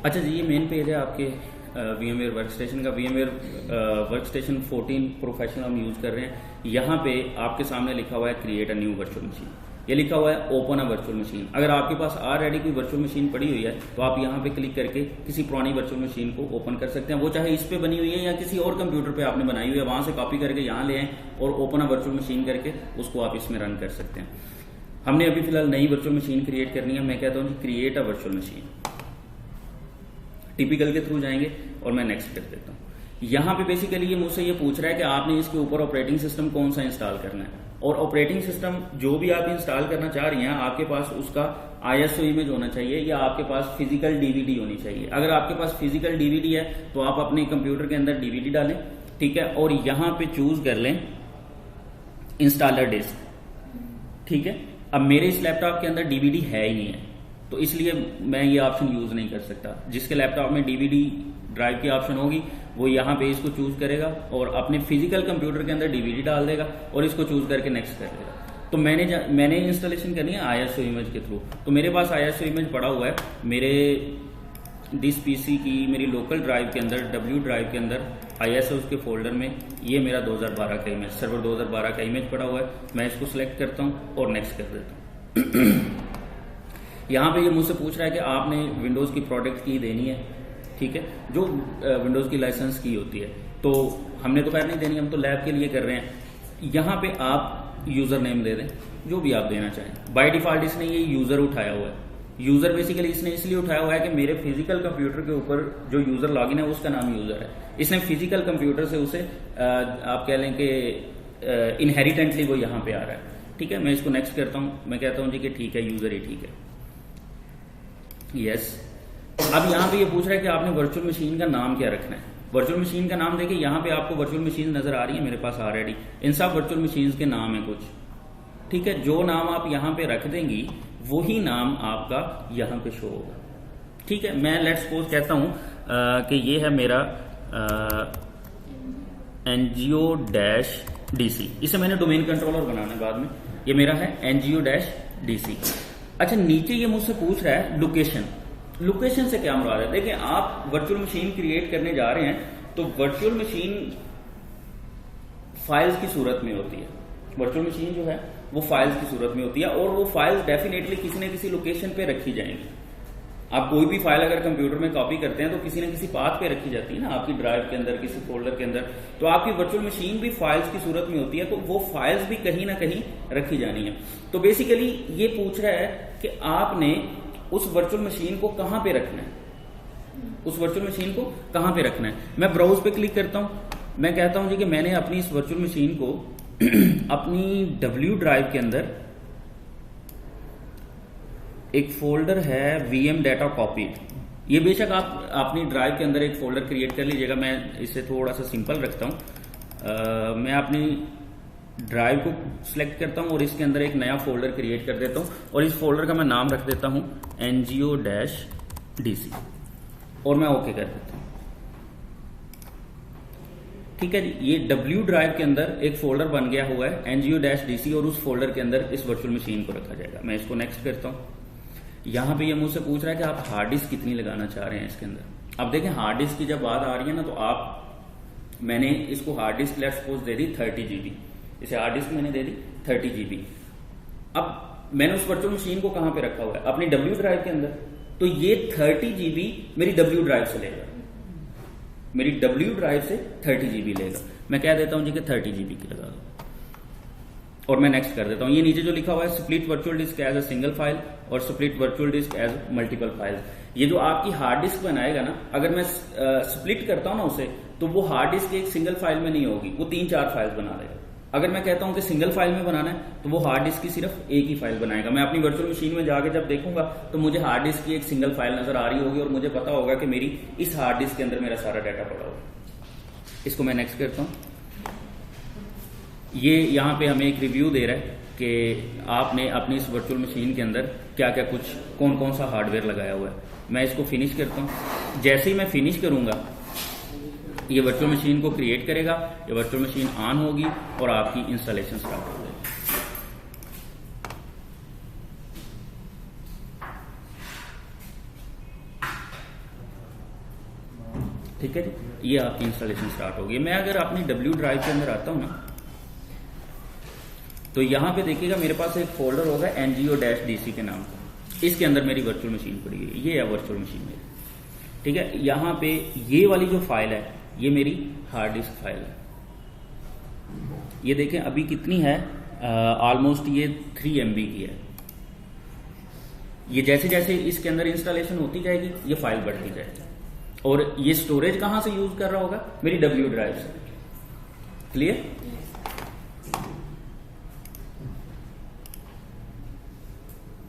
अच्छा जी, ये main page है आपके VMware वर्कस्टेशन का। VMware वर्कस्टेशन 14 प्रोफेशनल हम यूज कर रहे हैं। यहाँ पे आपके सामने लिखा हुआ है create a new virtual machine, ये लिखा हुआ है ओपन अ वर्चुअल मशीन। अगर आपके पास ऑलरेडी कोई वर्चुअल मशीन पड़ी हुई है तो आप यहाँ पे क्लिक करके किसी पुरानी वर्चुअल मशीन को ओपन कर सकते हैं, वो चाहे इस पे बनी हुई है या किसी और कंप्यूटर पे आपने बनाई हुई है, वहां से कॉपी करके यहाँ ले आए और ओपन अ वर्चुअल मशीन करके उसको आप इसमें रन कर सकते हैं। हमने अभी फिलहाल नई वर्चुअल मशीन क्रिएट करनी है। मैं कहता हूँ create a virtual machine, typical के थ्रू जाएंगे और मैं नेक्स्ट कर देता हूँ। यहाँ पे बेसिकली ये मुझसे ये पूछ रहा है कि आपने इसके ऊपर ऑपरेटिंग सिस्टम कौन सा इंस्टॉल करना है, और ऑपरेटिंग सिस्टम जो भी आप इंस्टॉल करना चाह रही हैं आपके पास उसका ISO इमेज होना चाहिए या आपके पास फिजिकल DVD होनी चाहिए। अगर आपके पास फिजिकल DVD है तो आप अपने कंप्यूटर के अंदर DVD डालें, ठीक है, और यहाँ पे चूज कर लें इंस्टॉलर डिस्क, ठीक है। अब मेरे इस लैपटॉप के अंदर DVD है ही नहीं है, तो इसलिए मैं ये ऑप्शन यूज नहीं कर सकता। जिसके लैपटॉप में DVD ड्राइव की ऑप्शन होगी वो यहाँ पे इसको चूज करेगा और अपने फिजिकल कंप्यूटर के अंदर DVD डाल देगा और इसको चूज करके नेक्स्ट कर देगा। तो मैंने इंस्टॉलेशन करनी है ISO इमेज के थ्रू। तो मेरे पास ISO इमेज पड़ा हुआ है मेरे दिस PC की मेरी लोकल ड्राइव के अंदर, W ड्राइव के अंदर ISO के फोल्डर में ये मेरा 2012 का इमेज, सर्वर 2012 का इमेज पड़ा हुआ है। मैं इसको सिलेक्ट करता हूँ और नेक्स्ट कर देता हूँ। यहाँ पे ये मुझसे पूछ रहा है कि आपने विंडोज़ की प्रोडक्ट की देनी है, ठीक है, जो विंडोज़ की लाइसेंस की होती है। तो हमने तो खैर नहीं देनी, हम तो लैब के लिए कर रहे हैं। यहाँ पे आप यूज़र नेम दे दें जो भी आप देना चाहें। बाय डिफ़ॉल्ट इसने ये यूज़र उठाया हुआ है। यूज़र बेसिकली इसने इसलिए उठाया हुआ है कि मेरे फिजिकल कंप्यूटर के ऊपर जो यूज़र लॉगिन है उसका नाम यूज़र है। इसने फिजिकल कंप्यूटर से उसे आप कह लें कि इनहेरिटेंटली वो यहाँ पे आ रहा है, ठीक है। मैं इसको नेक्स्ट करता हूँ। मैं कहता हूँ जी कि ठीक है, यूज़र ही ठीक है, यस। अब यहाँ पे ये पूछ रहा है कि आपने वर्चुअल मशीन का नाम क्या रखना है। वर्चुअल मशीन का नाम देखिए, यहाँ पे आपको वर्चुअल मशीन नजर आ रही है मेरे पास ऑलरेडी। इन सब वर्चुअल मशीन के नाम है कुछ, ठीक है। जो नाम आप यहाँ पे रख देंगी वही नाम आपका यहाँ पे शो होगा, ठीक है। मैं लेट्स सपोज कहता हूँ कि ये है मेरा NGO-DC। इसे मैंने डोमेन कंट्रोलर बनाना है बाद में। ये मेरा है NGO-DC। अच्छा, नीचे ये मुझसे पूछ रहा है लोकेशन। लोकेशन से क्या मुराद है? देखिए, आप वर्चुअल मशीन क्रिएट करने जा रहे हैं तो वर्चुअल मशीन फाइल्स की सूरत में होती है। वर्चुअल मशीन जो है वो फाइल्स की सूरत में होती है और वो फाइल्स डेफिनेटली किसी न किसी लोकेशन पे रखी जाएंगी। आप कोई भी फाइल अगर कंप्यूटर में कॉपी करते हैं तो किसी न किसी पाथ पे रखी जाती है ना, आपकी ड्राइव के अंदर, किसी फोल्डर के अंदर। तो आपकी वर्चुअल मशीन भी फाइल्स की सूरत में होती है, तो वो फाइल्स भी कहीं ना कहीं रखी जानी है। तो बेसिकली ये पूछ रहा है कि आपने उस वर्चुअल मशीन को कहां पे रखना है, उस वर्चुअल मशीन को कहां पे रखना है। मैं ब्राउज पे क्लिक करता हूं। मैं कहता हूं जी कि मैंने अपनी इस वर्चुअल मशीन को अपनी W ड्राइव के अंदर एक फोल्डर है VM डाटा कॉपी। ये बेशक आप अपनी ड्राइव के अंदर एक फोल्डर क्रिएट कर लीजिएगा। मैं इसे थोड़ा सा सिंपल रखता हूं। मैं अपनी ड्राइव को सिलेक्ट करता हूं और इसके अंदर एक नया फोल्डर क्रिएट कर देता हूं और इस फोल्डर का मैं नाम रख देता हूं NGO-DC और मैं ओके कर देता हूं, ठीक है जी। ये W ड्राइव के अंदर एक फोल्डर बन गया हुआ है NGO-DC और उस फोल्डर के अंदर इस वर्चुअल मशीन को रखा जाएगा। मैं इसको नेक्स्ट करता हूं। यहां पे ये मुझसे पूछ रहा है कि आप हार्ड डिस्क कितनी लगाना चाह रहे हैं इसके अंदर। अब देखें, हार्ड डिस्क की जब बात आ रही है ना, तो मैंने इसको hard disk let's suppose they the 30 GB। इसे हार्ड डिस्क मैंने दे दी 30 GB। अब मैंने उस वर्चुअल मशीन को कहां पे रखा हुआ है? अपनी W ड्राइव के अंदर। तो ये 30 GB मेरी W ड्राइव से लेगा, मेरी W ड्राइव से 30 GB लेगा। मैं कह देता हूं जी कि 30 GB की लगा दो और मैं नेक्स्ट कर देता हूं। ये नीचे जो लिखा हुआ है split virtual disk as a single file और split virtual disk as multiple file. ये जो आपकी हार्ड डिस्क बनाएगा ना, अगर मैं स्प्लिट करता हूं ना उसे, तो वो हार्ड डिस्क एक सिंगल फाइल में नहीं होगी, वो 3-4 फाइल्स बना देगा। अगर मैं कहता हूं कि सिंगल फाइल में बनाना है तो वो हार्ड डिस्क की सिर्फ एक ही फाइल बनाएगा। मैं अपनी वर्चुअल मशीन में जाके जब देखूंगा तो मुझे हार्ड डिस्क की एक सिंगल फाइल नजर आ रही होगी और मुझे पता होगा कि मेरी इस हार्ड डिस्क के अंदर मेरा सारा डाटा पड़ा होगा। इसको मैं नेक्स्ट करता हूं। ये यहाँ पे हमें एक रिव्यू दे रहा है कि आपने अपनी इस वर्चुअल मशीन के अंदर क्या क्या कुछ, कौन कौन सा हार्डवेयर लगाया हुआ है। मैं इसको फिनिश करता हूँ। जैसे ही मैं फिनिश करूंगा ये वर्चुअल मशीन को क्रिएट करेगा, ये वर्चुअल मशीन ऑन होगी और आपकी इंस्टॉलेशन स्टार्ट हो जाएगी। ठीक है जी, ये आपकी इंस्टॉलेशन स्टार्ट होगी। मैं अगर अपनी डब्ल्यू ड्राइव के अंदर आता हूँ ना, तो यहाँ पे देखिएगा मेरे पास एक फोल्डर होगा ngo-dc के नाम का, इसके अंदर मेरी वर्चुअल मशीन पड़ी है, ये है वर्चुअल मशीन मेरी, ठीक है। यहाँ पे ये वाली जो फाइल है ये मेरी हार्ड डिस्क फाइल है। ये देखें अभी कितनी है, ऑलमोस्ट ये 3 MB की है। ये जैसे जैसे इसके अंदर इंस्टॉलेशन होती जाएगी ये फाइल बढ़ती जाएगी। और ये स्टोरेज कहाँ से यूज कर रहा होगा, मेरी डब्ल्यू ड्राइव से। क्लियर?